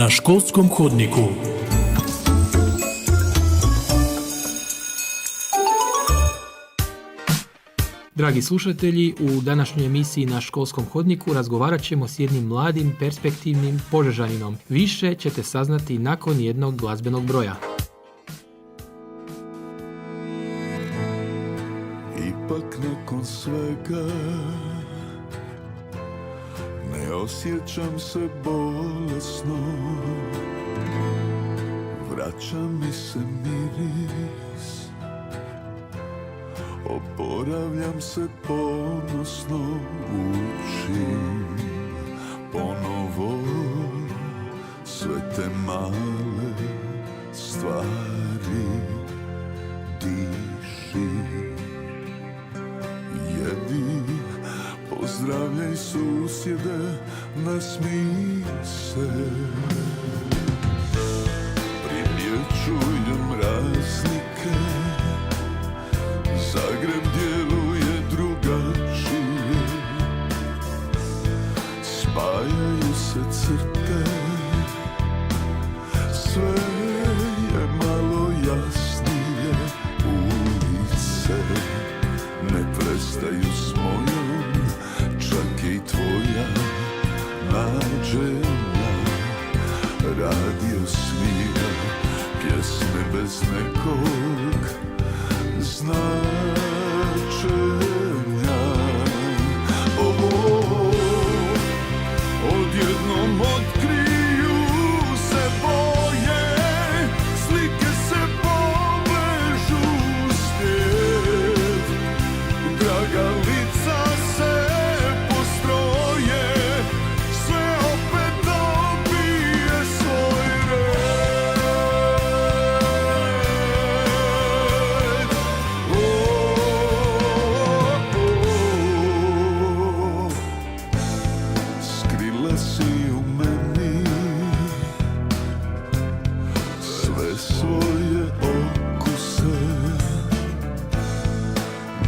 na školskom hodniku. Dragi slušatelji, u današnjoj emisiji na školskom hodniku razgovarat ćemo s jednim mladim, perspektivnim Požežaninom. Više ćete saznati nakon jednog glazbenog broja. Ipak nakon svega ne osjećam se bolesno, vraća mi se miris, oporavljam se ponosno, učim ponovo sve te male stvari, diši, jedi, pozdravljaj susjede, nasmij se. Primjećujem razlike, Zagreb djeluje drugačije, spajaju se crte, sve je malo jasnije, ulice ne prestaju s mojom, čak i tvoja nađenja, radio svira pjesme bez nekog značenja. Odjednom otkriju se boje, slike se povežu u svijet, draga lica se postroje, sve opet dobije svoj red. Skrila si u meni sve svoje okuse,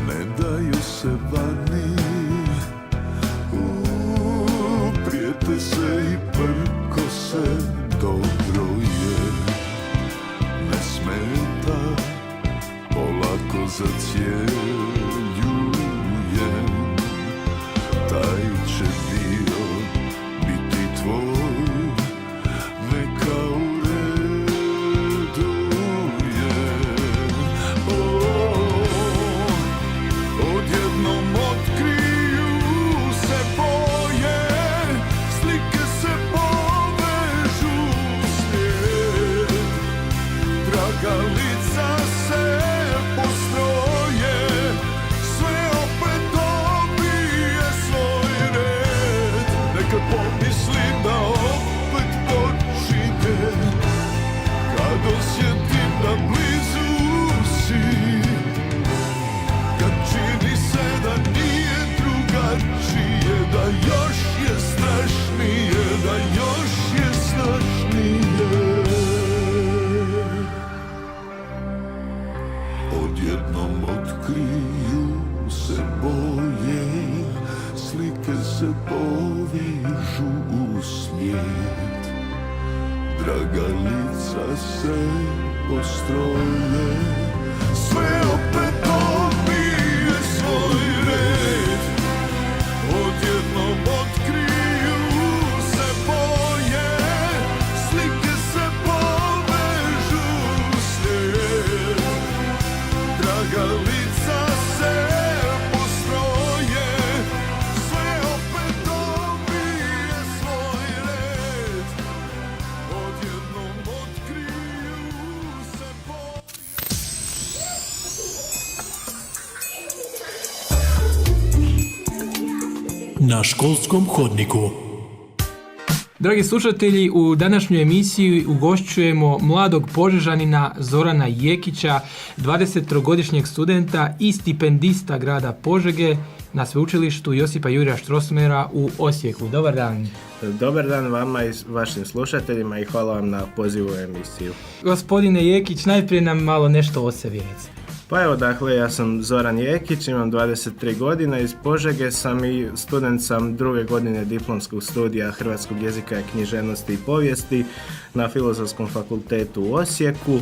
ne daju se vani, prijete se i prkose, dobro je, ne smeta, polako zacjeljujem, taj će dio biti tvoj, neka u redu je. Odjednom otkriju se boje, slike se povežu u svijet, draga lica se postroje, sve opet dobije svoj red. Neka pomislim da opet počinje, kad osjetim da blizu si, kad čini se da nije drugačije, da još je strašnije, da još je strašnije. Odjednom otkriju se boje, slike se povižu u svijet, draga lica se postroje, sve opet dobije svoj red. Odjednom otkriju se boje, slike se povežu u svijet, draga lica se postroje, sve opet dobije svoj red. Odjednom otkriju se boje. Na školskom hodniku. Dragi slušatelji, u današnjoj emisiji ugošćujemo mladog Požežanina Zorana Jekića, 23-godišnjeg studenta i stipendista grada Požege na sveučilištu Josipa Jurja Strossmayera u Osijeku. Dobar dan. Dobar dan vama i vašim slušateljima i hvala vam na pozivu u emisiju. Gospodine Jekić, najprije nam malo nešto o sebi recite. Pa evo, dakle, ja sam Zoran Jekić, imam 23 godine, iz Požege sam i student sam druge godine diplomskog studija hrvatskog jezika i književnosti i povijesti na Filozofskom fakultetu u Osijeku.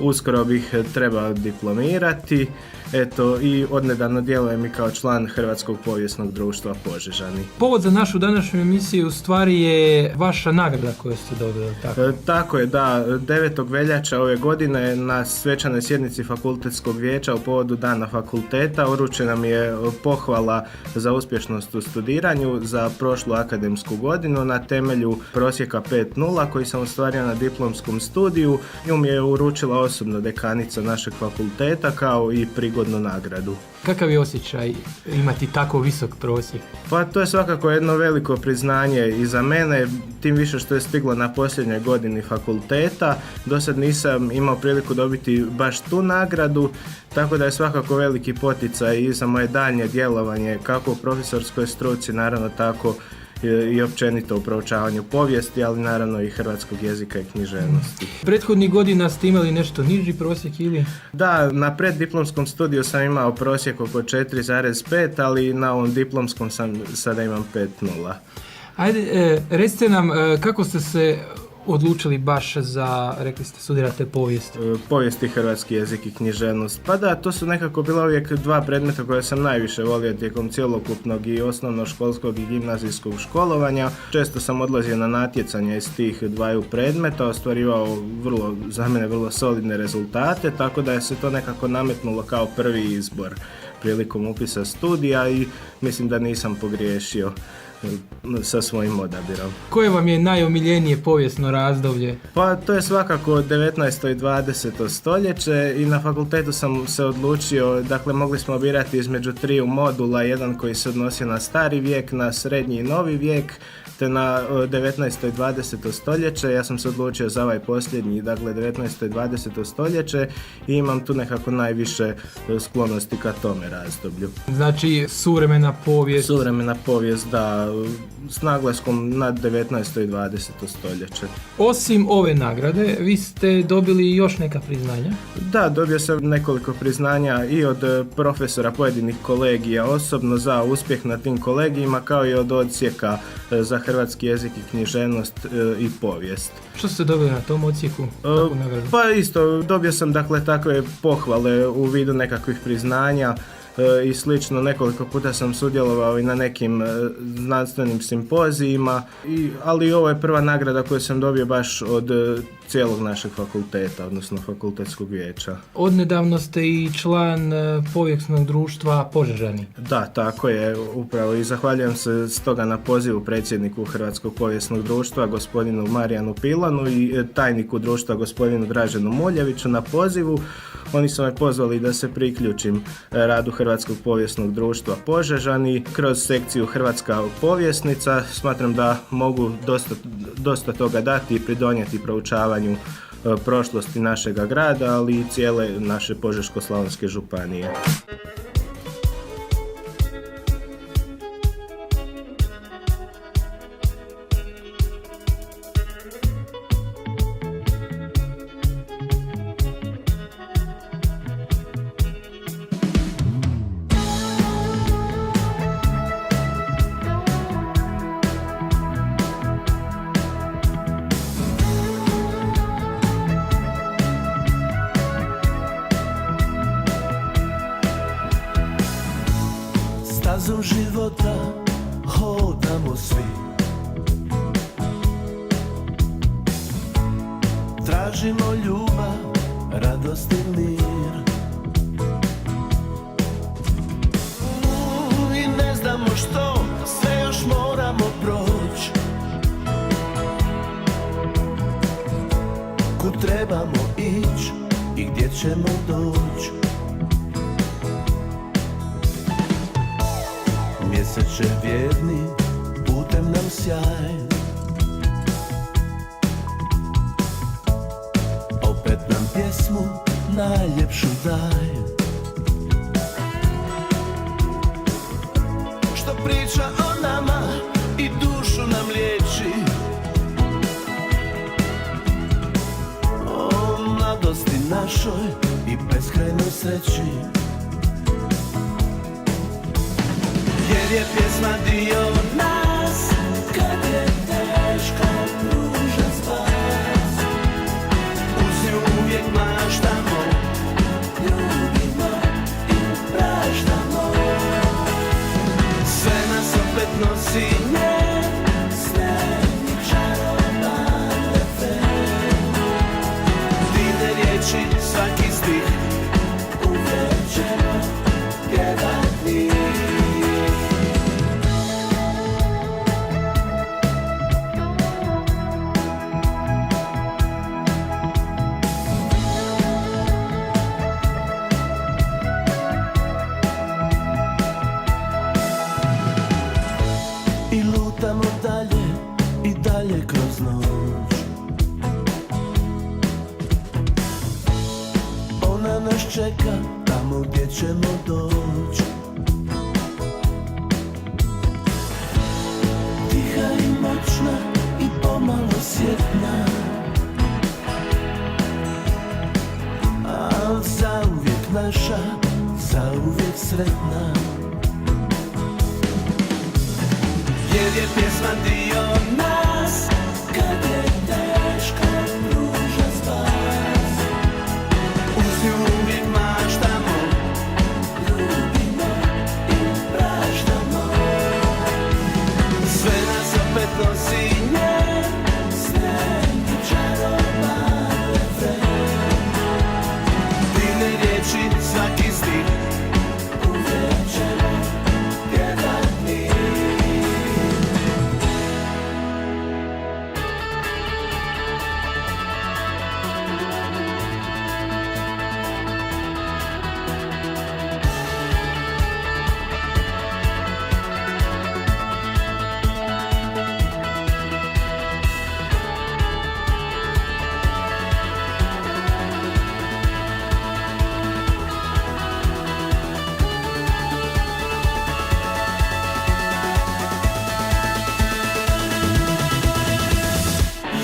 Uskoro bih trebao diplomirati, eto, i odnedavno djelujem i kao član Hrvatskog povijesnog društva Požežani. Povod za našu današnju emisiju u stvari je vaša nagrada koju ste dobili, tako? Tako je, da. 9. veljača ove godine na svečanoj sjednici fakultetskog vijeća u povodu Dana fakulteta uručena mi je pohvala za uspješnost u studiranju za prošlu akademsku godinu na temelju prosjeka 5.0 koji sam ostvario na diplomskom studiju. Nju mi je uručila osobno dekanica našeg fakulteta kao i prigodnu nagradu. Kakav je osjećaj imati tako visok prosjek? Pa to je svakako jedno veliko priznanje i za mene, tim više što je stiglo na posljednjoj godini fakulteta. Do sad nisam imao priliku dobiti baš tu nagradu, tako da je svakako veliki poticaj i za moje daljnje djelovanje kako u profesorskoj struci, naravno tako i općenito u proučavanju povijesti, ali naravno i hrvatskog jezika i književnosti. Prethodnih godina ste imali nešto niži prosjek ili? Da, na preddiplomskom studiju sam imao prosjek oko 4,5, ali na ovom diplomskom sada imam 5.0. Ajde, recite nam kako ste se odlučili baš za, rekli ste, studirate povijest? Povijest i hrvatski jezik i književnost. Pa da, to su nekako bila uvijek dva predmeta koje sam najviše volio tijekom cjelokupnog i osnovnoškolskog i gimnazijskog školovanja. Često sam odlazio na natjecanja iz tih dvaju predmeta, ostvarivao za mene vrlo solidne rezultate, tako da je se to nekako nametnulo kao prvi izbor prilikom upisa studija i mislim da nisam pogriješio sa svojim odabirom. Koje vam je najomiljenije povijesno razdoblje? Pa to je svakako 19. i 20. stoljeće i na fakultetu sam se odlučio, dakle mogli smo birati između triju modula, jedan koji se odnosio na stari vijek, na srednji i novi vijek, te na 19. i 20. stoljeće. Ja sam se odlučio za ovaj posljednji, dakle 19. i 20. stoljeće i imam tu nekako najviše sklonosti ka tome razdoblju. Znači suvremena povijest? Suvremena povijest, da, s naglaskom na 19. i 20. stoljeće. Osim ove nagrade, vi ste dobili još neka priznanja? Da, dobio sam nekoliko priznanja i od profesora pojedinih kolegija osobno za uspjeh na tim kolegijima, kao i od odsjeka za hrvatski jezik i književnost i povijest. Što ste dobili na tom odsjeku? Pa isto, dobio sam dakle takve pohvale u vidu nekakvih priznanja i slično. Nekoliko puta sam sudjelovao i na nekim znanstvenim simpozijima, ali ovo je prva nagrada koju sam dobio baš od cijelog našeg fakulteta, odnosno fakultetskog vijeća. Odnedavno ste i član povijesnog društva Požežani. Da, tako je, upravo, i zahvaljujem se stoga na pozivu predsjedniku Hrvatskog povijesnog društva, gospodinu Marijanu Pilanu, i tajniku društva, gospodinu Draženu Muljeviću, na pozivu. Oni su me pozvali da se priključim radu Hrvatskog povijesnog društva Požežani kroz sekciju Hrvatska povjesnica. Smatram da mogu dosta toga dati i pridonijeti proučavanju prošlosti našega grada, ali i cijele naše Požeško-slavonske županije. Stazom života hodamo svi, tražimo ljubav, radost i mir. I ne znamo što, sve još moramo proći. Kud trebamo ići i gdje ćemo doći. Mjeseče vjerni, putem nam sjaj. Opet nam pjesmu najljepšu daj. Što priča o nama i dušu nam liječi. O mladosti našoj i beskrajnoj sreći. Jer je pjesma dio nas, kad je teško pruža spas. Uz nju uvijek maštamo, ljubimo i praštamo. Sve nas opet nosi njen snedni čaroban refren. Divne riječi, svaki stih, uvijek ćemo pjevati. I lutamo dalje i dalje kroz noć. Ona nas čeka tamo gdje ćemo doći. Tiha i moćna i pomalo sjetna, al zauvijek naša, zauvijek sretna. Jer je pjesma dio nas, kad je teško pruža spas. Uz nju uvijek maštamo, ljubimo i praštamo. Sve nas opet nosi njen snedni čaroban refren. Divne riječi, svaki stih, uvijek ćemo pjevati.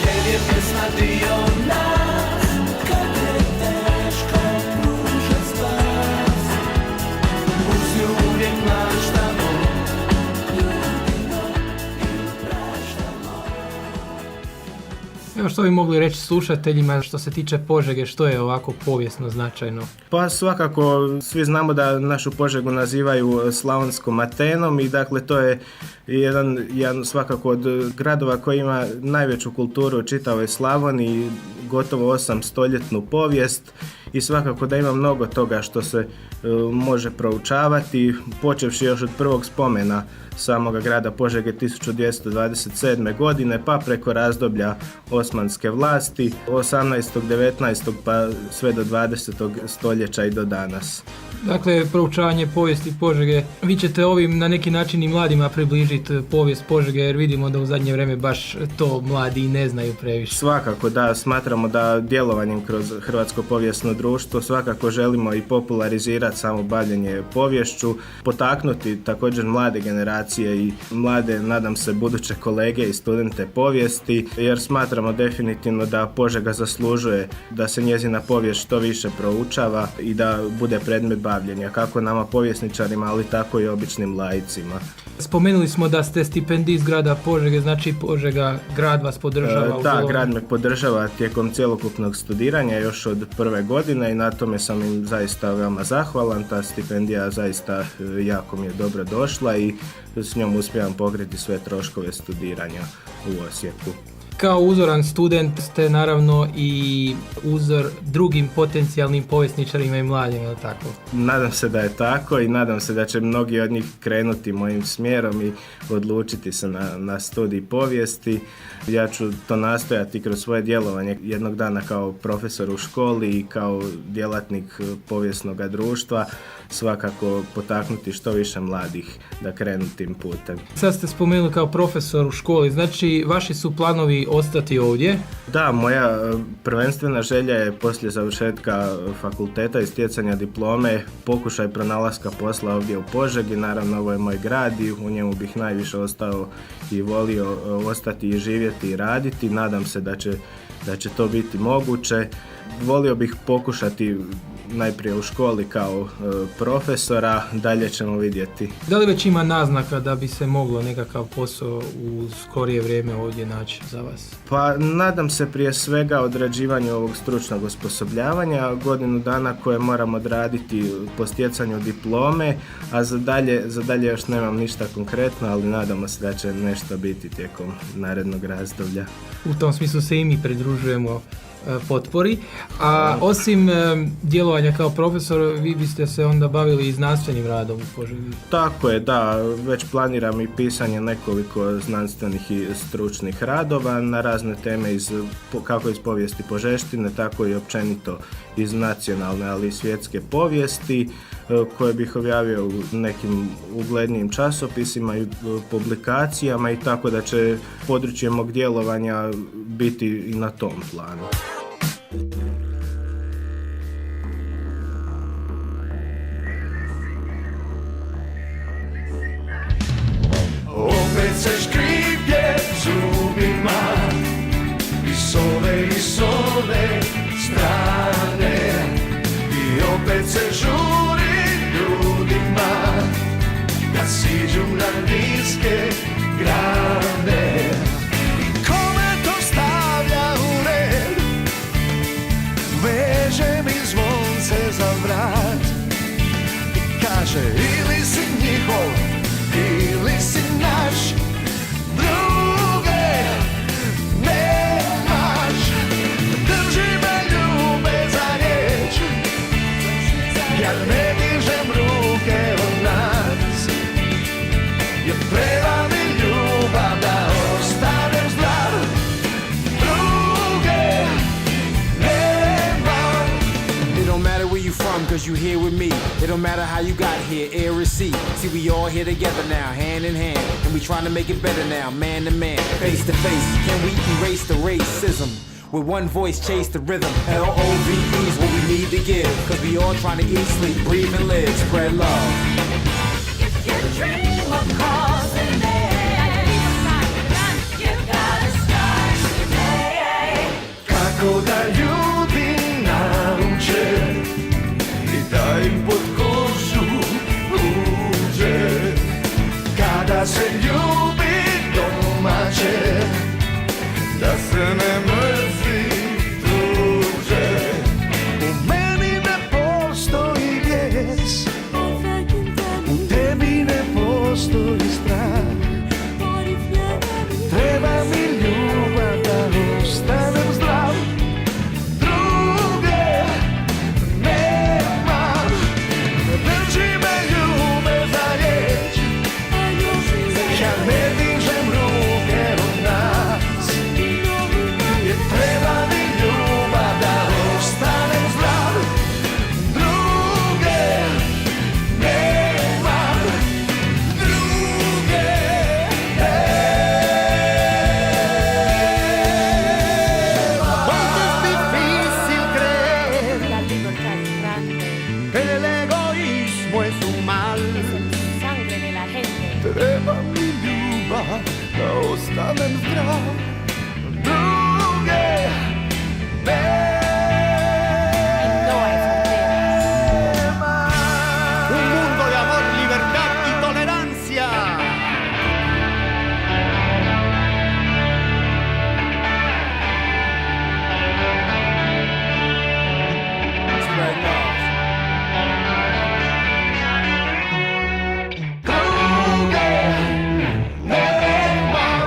Jer je pjesma dio nas, kad je teško pruža spas. Uz nju uvijek maštamo, ljubimo i praštamo. Evo što bi mogli reći slušateljima što se tiče Požege, što je ovako povijesno značajno? Pa svakako, svi znamo da našu Požegu nazivaju Slavonskom Atenom i dakle to je jedan svakako od gradova koji ima najveću kulturu u čitavoj Slavoniji, gotovo 800-ljetnu povijest i svakako da ima mnogo toga što se može proučavati, počevši još od prvog spomena samoga grada Požege 1227. godine pa preko razdoblja osmanske vlasti 18. 19. pa sve do 20. stoljeća i do danas. Dakle, proučavanje povijesti Požege, vi ćete ovim na neki način i mladima približiti povijest Požege jer vidimo da u zadnje vrijeme baš to mladi i ne znaju previše. Svakako da, smatramo da djelovanjem kroz Hrvatsko povijesno društvo svakako želimo i popularizirati samo bavljenje poviješću, potaknuti također mlade generacije i mlade, nadam se, buduće kolege i studente povijesti, jer smatramo definitivno da Požega zaslužuje da se njezina povijest što više proučava i da bude predmet bavljenja, kako nama povjesničarima, ali tako i običnim laicima. Spomenuli smo da ste stipendist grada Požege, znači Požega, grad vas podržava? Da, grad me podržava tijekom cjelokupnog studiranja još od prve godine i na tome sam im zaista veoma zahvalan. Ta stipendija zaista jako mi je dobro došla i s njom uspijevam pokriti sve troškove studiranja u Osijeku. Kao uzoran student ste naravno i uzor drugim potencijalnim povjesničarima i mladima, je li tako? Nadam se da je tako i nadam se da će mnogi od njih krenuti mojim smjerom i odlučiti se na studij povijesti. Ja ću to nastojati kroz svoje djelovanje jednog dana kao profesor u školi i kao djelatnik povijesnog društva svakako potaknuti što više mladih da krenu tim putem. Sad ste spomenuli kao profesor u školi, znači vaši su planovi ostati ovdje? Da, moja prvenstvena želja je poslije završetka fakulteta i stjecanja diplome pokušaj pronalaska posla ovdje u Požegi. Naravno, ovo je moj grad i u njemu bih najviše ostao i volio ostati i živjeti i raditi. Nadam se da će to biti moguće. Volio bih pokušati najprije u školi kao profesora, dalje ćemo vidjeti. Da li već ima naznaka da bi se moglo nekakav posao u skorije vrijeme ovdje naći za vas? Pa nadam se prije svega odrađivanju ovog stručnog osposobljavanja, godinu dana koje moram odraditi po stjecanju diplome, a za dalje još nemam ništa konkretno, ali nadamo se da će nešto biti tijekom narednog razdoblja. U tom smislu se i mi pridružujemo potpori, a osim djelovanja kao profesor, vi biste se onda bavili i znanstvenim radom u Požegi. Tako je, da, već planiram i pisanje nekoliko znanstvenih i stručnih radova na razne teme kako iz povijesti Požeštine, tako i općenito iz nacionalne, ali i svjetske povijesti, koje bih objavio u nekim uglednijim časopisima i publikacijama, i tako da će područje mog djelovanja biti i na tom planu. Opet se škriplje zubima i s ove strane, i opet se žuri ljudima da siđu na niske grane. I kome to stavlja u red, veže mi zvonce za vrat i kaže ili si njihov ili si naš, druge nemaš. Drži me ljube za riječ, ja ne dižem ruke od nas, jer treba mi ljubav da ostanem zdrav, druge nemam. It don't matter where you from, cause you here with me. It don't matter how you got here, air or sea. See, we all here together now, hand in hand. And we trying to make it better now, man to man, face to face. Can we erase the racism? With one voice, chase the rhythm. L-O-V-E is what we need to give. Cause we all trying to eat, sleep, breathe, and live. Spread love. If you dream of causing pain, you gotta start today. Kako da ljudi nauče i da im pod kožu uđe, kada se ljubi domaće, da se ne mrzi tuđe. U meni ne postoji bijes, u tebi ne postoji strah. Treba mi ljubav da ostanem zdrav, druge nemam. Drži me ljube za riječ, ja ne dižem ruke od nas, jer treba mi ljubav da ostanem zdrav, druge nemam, druge es difícil creer La libertad es grande, que el egoísmo es un mal. es sangre de la gente. Treba mi ljubav da ostanem zdrav, druge No hay fronteras. nemam. Un mundo de amor, libertad y tolerancia. Spread love.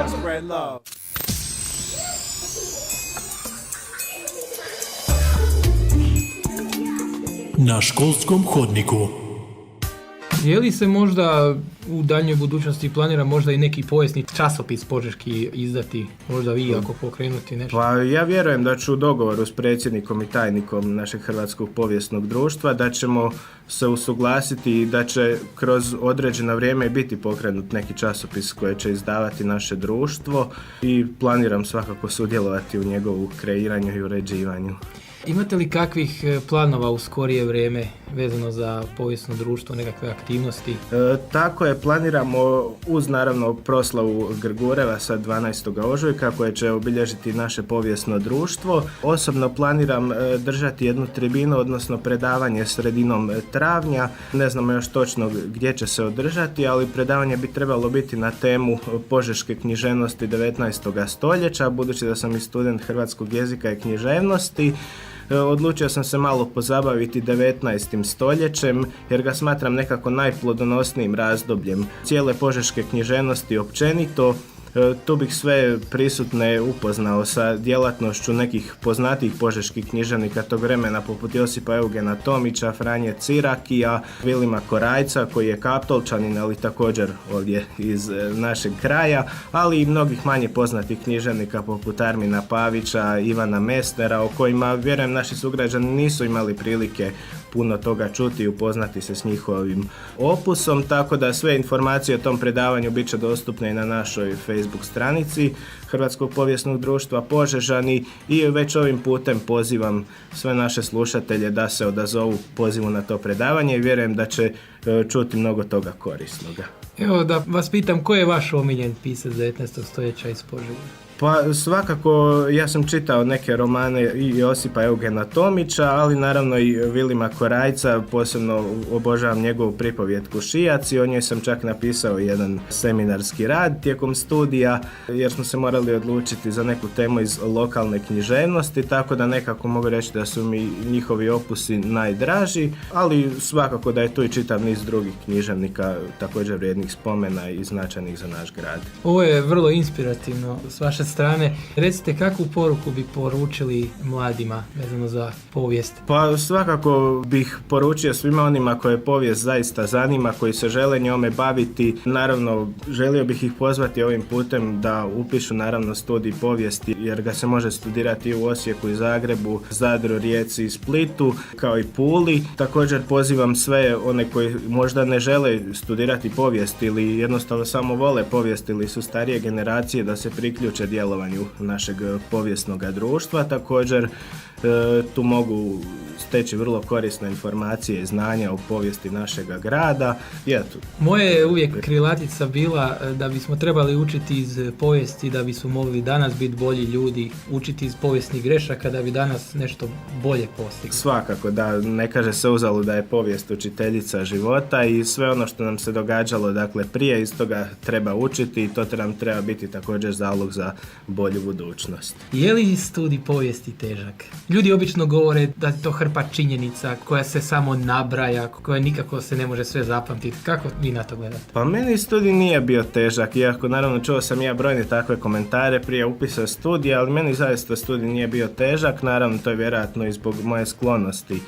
Spread love. Na školskom hodniku. Je li se možda u daljnjoj budućnosti planira možda i neki povijesni časopis požeški izdati? Možda vi ako pokrenuti nešto? Pa ja vjerujem da ću u dogovoru s predsjednikom i tajnikom našeg Hrvatskog povijesnog društva da ćemo se usuglasiti i da će kroz određeno vrijeme biti pokrenut neki časopis koje će izdavati naše društvo, i planiram svakako sudjelovati u njegovu kreiranju i uređivanju. Imate li kakvih planova u skorije vrijeme vezano za povijesno društvo, nekakve aktivnosti? Tako je, planiramo uz naravno proslavu Grgureva sa 12. ožujka koje će obilježiti naše povijesno društvo. Osobno planiram držati jednu tribinu, odnosno predavanje sredinom travnja. Ne znamo još točno gdje će se održati, ali predavanje bi trebalo biti na temu požeške književnosti 19. stoljeća, budući da sam i student hrvatskog jezika i književnosti. Odlučio sam se malo pozabaviti 19. stoljećem jer ga smatram nekako najplodonosnijim razdobljem cijele požeške književnosti općenito. Tu bih sve prisutne upoznao sa djelatnošću nekih poznatijih požeških književnika tog vremena poput Josipa Eugena Tomića, Franje Cirakija, Vilima Korajca koji je Kaptolčanin, ali također ovdje iz našeg kraja, ali i mnogih manje poznatih književnika poput Armina Pavića, Ivana Mesnera, o kojima vjerujem naši sugrađani nisu imali prilike puno toga čuti i upoznati se s njihovim opusom, tako da sve informacije o tom predavanju bit će dostupne i na našoj Facebook stranici Hrvatskog povijesnog društva Požežani i već ovim putem pozivam sve naše slušatelje da se odazovu pozivu na to predavanje i vjerujem da će čuti mnogo toga korisnoga. Evo da vas pitam, ko je vaš omiljen pisac 19. stoljeća iz Požege? Pa svakako ja sam čitao neke romane i Josipa Eugena Tomića, ali naravno i Vilima Korajca, posebno obožavam njegovu pripovjetku Šijac i o njoj sam čak napisao jedan seminarski rad tijekom studija jer smo se morali odlučiti za neku temu iz lokalne književnosti, tako da nekako mogu reći da su mi njihovi opusi najdraži, ali svakako da je tu i čitav niz drugih književnika također vrijednih spomena i značajnih za naš grad. Ovo je vrlo inspirativno s vaše strane. Recite, kakvu poruku bi poručili mladima vezano za povijest? Pa svakako bih poručio svima onima koje povijest zaista zanima, koji se žele njome baviti. Naravno, želio bih ih pozvati ovim putem da upišu naravno studij povijesti, jer ga se može studirati i u Osijeku i Zagrebu, Zadru, Rijeci i Splitu, kao i Puli. Također pozivam sve one koji možda ne žele studirati povijest ili jednostavno samo vole povijest ili su starije generacije da se priključe djelovanju našeg povijesnog društva. Također tu mogu steći vrlo korisne informacije i znanja o povijesti našega grada. Moje je uvijek krilatica bila da bismo trebali učiti iz povijesti da bismo mogli danas biti bolji ljudi, učiti iz povijesnih grešaka da bi danas nešto bolje postigli. Svakako, da, ne kaže se uzalud da je povijest učiteljica života i sve ono što nam se događalo dakle prije iz toga treba učiti i to nam treba biti također zalog za bolju budućnost. Je li studij povijesti težak? Ljudi obično govore da je to hrpa činjenica koja se samo nabraja, koja nikako se ne može sve zapamtiti. Kako vi na to gledate? Pa meni studij nije bio težak, iako naravno čuo sam ja brojne takve komentare prije upisa studija, ali meni zaista studij nije bio težak, naravno to je vjerojatno i zbog moje sklonosti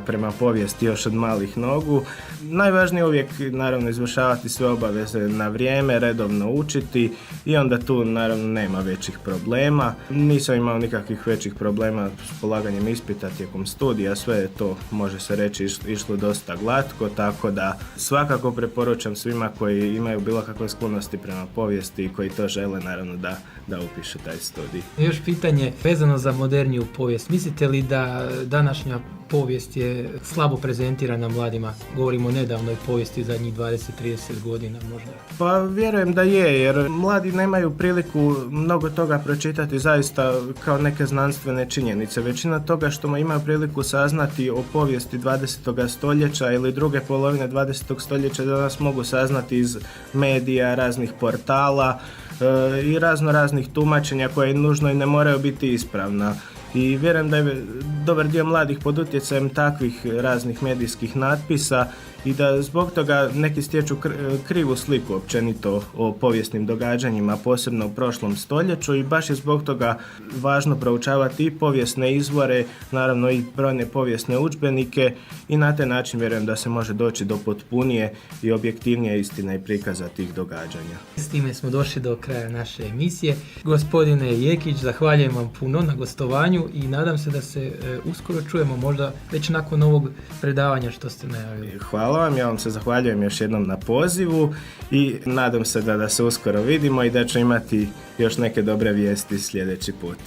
prema povijesti još od malih nogu. Najvažnije je uvijek naravno izvršavati sve obaveze na vrijeme, redovno učiti i onda tu naravno nema većih problema. Nisam imao nikakvih većih problema s polaganjem ispita tijekom studija, sve je to, može se reći, išlo dosta glatko, tako da svakako preporučam svima koji imaju bilo kakve sklonosti prema povijesti i koji to žele naravno da upišu taj studij. Još pitanje vezano za moderniju povijest. Mislite li da današnja povijest je slabo prezentirana mladima? Govorimo o nedavnoj povijesti zadnjih 20-30 godina možda. Pa vjerujem da je, jer mladi nemaju priliku mnogo toga pročitati zaista kao neke znanstvene činjenice. Većina toga što imaju priliku saznati o povijesti 20. stoljeća ili druge polovine 20. stoljeća danas mogu saznati iz medija, raznih portala i raznih tumačenja koje nužno i ne moraju biti ispravna. I vjerujem da je dobar dio mladih pod utjecajem takvih raznih medijskih natpisa i da zbog toga neki stječu krivu sliku općenito o povijesnim događanjima, posebno u prošlom stoljeću i baš je zbog toga važno proučavati i povijesne izvore, naravno i brojne povijesne udžbenike i na taj način vjerujem da se može doći do potpunije i objektivnije istine i prikaza tih događanja. S time smo došli do kraja naše emisije. Gospodine Jekić, zahvaljujem vam puno na gostovanju i nadam se da se uskoro čujemo, možda već nakon ovog predavanja što ste najavili. Hvala vam, ja vam se zahvaljujem još jednom na pozivu i nadam se da se uskoro vidimo i da ću imati još neke dobre vijesti sljedeći put.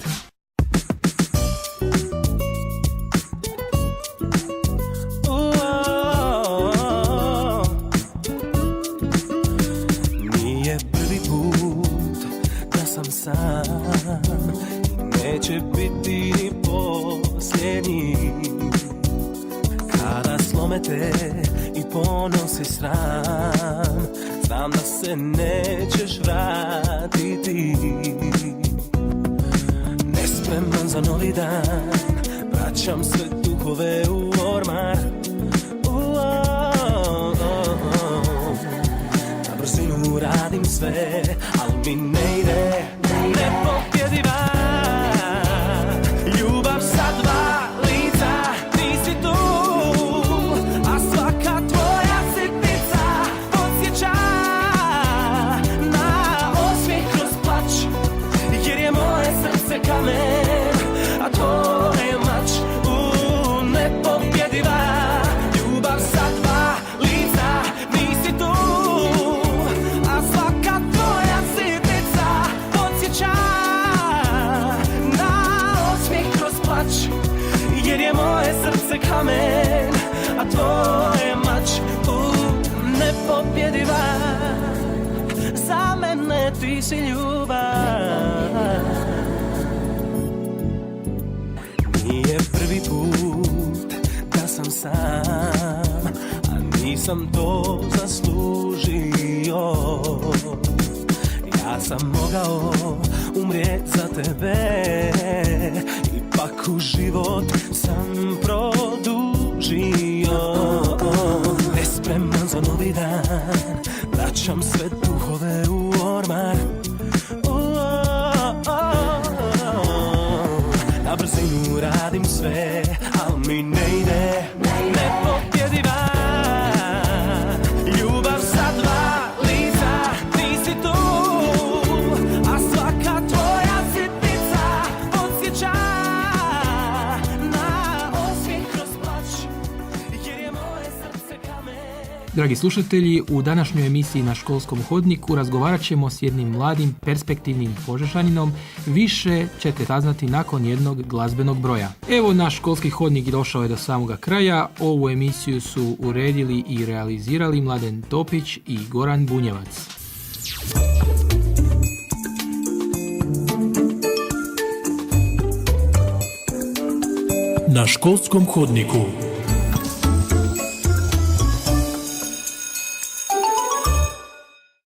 te sram, znam da se nećeš vratiti. Nespreman za novi dan, vraćam sve duhove u ormar. Na brzinu radim sve, ali mi ne ide, nepobjediva. Ljubav sa dva lica, nisi tu, a svaka tvoja sitnica podsjeća na osmijeh kroz plać, jer je moje srce kamen, a tvoje mač. Nepobjediva. Ljubav sa dva lica, nisi tu, a svaka tvoja sitnica podsjeća na osmijeh kroz plać, jer je moje srce kamen, a tvoje mač. Nepobjediva. Za mene ti si ljubav. Nije prvi put da sam sam, a nisam to zaslužio. Ja sam mogao umrijet za tebe, ipak u život sam produžio. Nespreman za novi dan, vraćam sve duhove u ormar. Na brzinu radim sve, al mi ne ide, nepobjediva. Ljubav sa dva lica, nisi tu, a svaka tvoja sitnica podsjeća na osmijeh kroz plać, jer je moje srce kamen. Dragi slušatelji, u današnjoj emisiji Na školskom hodniku razgovarat ćemo s jednim mladim, perspektivnim Požežaninom. Više ćete saznati nakon jednog glazbenog broja. Evo, naš školski hodnik došao je do samoga kraja. Ovu emisiju su uredili i realizirali Mladen Topić i Goran Bunjevac. Na školskom hodniku.